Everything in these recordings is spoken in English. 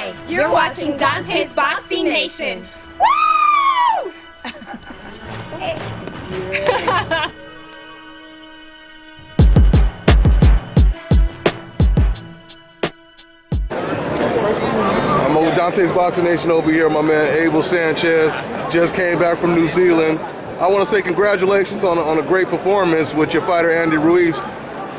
Hi, you're watching Dante's Boxing Nation. Woo! I'm over Dante's Boxing Nation over here. My man ABEL Sanchez just came back from New Zealand. I want to say congratulations on a great performance with your fighter Andy Ruiz.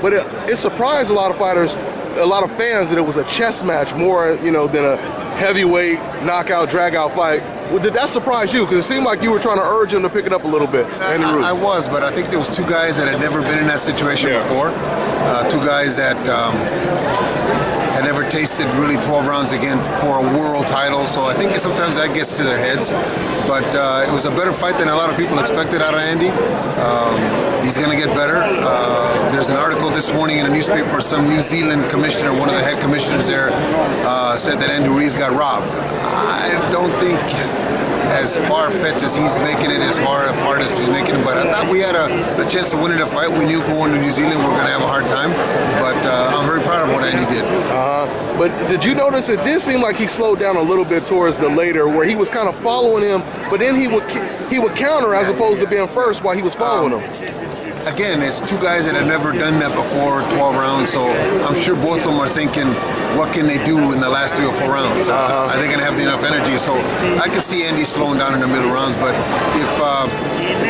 But it surprised a lot of fighters, a lot of fans, that it was a chess match more, than a heavyweight knockout, drag-out fight. Well, did that surprise you? Because it seemed like you were trying to urge him to pick it up a little bit, Andy Ruiz. I was, but I think there was two guys that had never been in that situation before. Two guys that had never tasted really 12 rounds again for a world title, so I think sometimes that gets to their heads. But it was a better fight than a lot of people expected out of Andy. He's going to get better. There's an article this morning in a newspaper, some New Zealand commissioner, one of the head commissioners there, said that Andy Ruiz got robbed. I don't think as far-fetched as he's making it, as far apart as he's making it, but I thought we had a chance of winning the fight. We knew going to New Zealand we were going to have a hard time, but I'm very proud of what Andy did. But did you notice it did seem like he slowed down a little bit towards the later, where he was kind of following him, but then he would counter as opposed to being first while he was following him. Again, it's two guys that have never done that before, 12 rounds, so I'm sure both of them are thinking, what can they do in the last 3 or 4 rounds? Are they going to have enough energy? So I could see Andy slowing down in the middle rounds, but if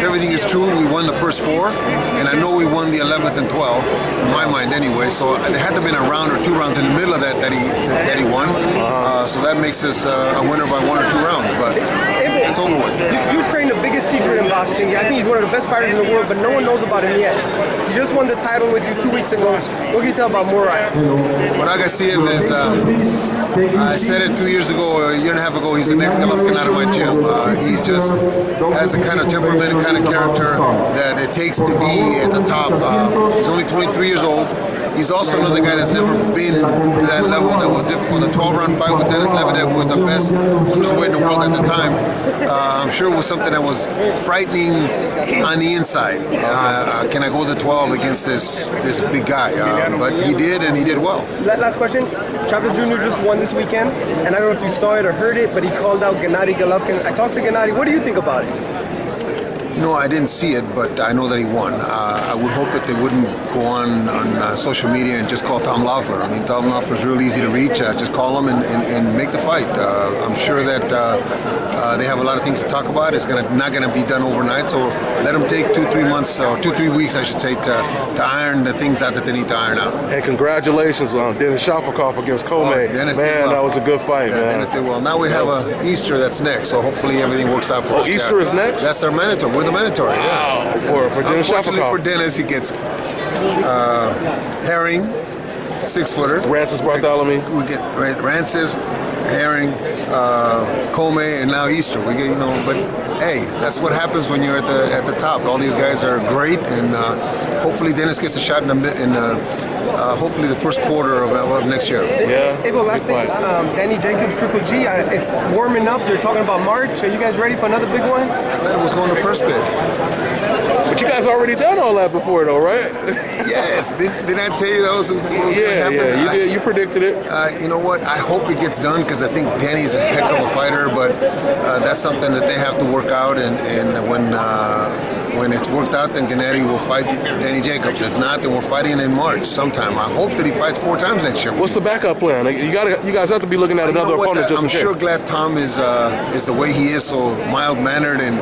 everything is true, we won the first 4, and I know we won the 11th and 12th, in my mind anyway, so there had to have been a round or 2 rounds in the middle of that he won. So that makes us a winner by 1 or 2 rounds, but it's over with. You trained the biggest secret in boxing. I think he's one of the best fighters in the world, but no one knows about him yet. He just won the title with you 2 weeks ago. What can you tell about Murai? What I can see him is, I said it 2 years ago, or a year and a half ago, he's the next Golovkin out of my gym. He just has the kind of temperament and kind of character that it takes to be at the top. He's only 23 years old. He's also another guy that's never been to that level that was difficult. The 12-round fight with Denis Lebedev, who was the best cruiserweight in the world at the time, I'm sure it was something that was frightening on the inside. Can I go to 12 against this big guy? But he did, and he did well. Last question. Chavez Jr. just won this weekend, and I don't know if you saw it or heard it, but he called out Gennady Golovkin. I talked to Gennady. What do you think about it? No, I didn't see it, but I know that he won. I would hope that they wouldn't go on social media and just call Tom Loeffler. I mean, Tom Loeffler is real easy to reach. Just call him and make the fight. I'm sure that they have a lot of things to talk about. It's not going to be done overnight, so let them take 2-3 months, or 2-3 weeks, I should say, to iron the things out that they need to iron out. And congratulations on Denis Shapovalov against Coleman. Dennis man, did well. That was a good fight, man. Dennis did well. Now we have Easter that's next, so hopefully everything works out for us. Easter is next? That's our mandatory. We're the mandatory. Wow. For Denis Shapovalov. Unfortunately for Dennis, he gets herring, 6-footer. Rances Bartholomew. We get Rances, herring, Coleman, and now Easter. We get, but hey, that's what happens when you're at the top. All these guys are great, and hopefully Dennis gets a shot in hopefully the first quarter of next year. Yeah. Hey, well, last thing, Danny Jacobs, Triple G, it's warming up. They're talking about March. Are you guys ready for another big one? I thought it was going to purse bid. But you guys already done all that before, though, right? Yes. Didn't I tell you that was going to happen? Yeah, you did. You predicted it. You know what? I hope it gets done, because I think Danny's a heck of a fighter, but that's something that they have to work out, and when it's worked out, then Gennady will fight Danny Jacobs. If not, then we're fighting in March sometime. I hope that he fights 4 times next year. What's the backup plan? You guys have to be looking at another opponent just in case. I'm sure Glad Tom is the way he is, so mild-mannered and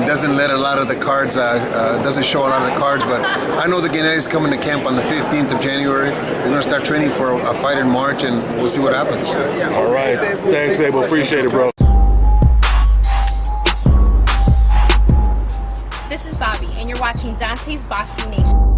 doesn't let a lot of the cards, doesn't show a lot of the cards. But I know that Gennady's coming to camp on the 15th of January. We're going to start training for a fight in March, and we'll see what happens. All right. Thanks, ABEL. Appreciate it, bro. This is Bobby, and you're watching Dante's Boxing Nation.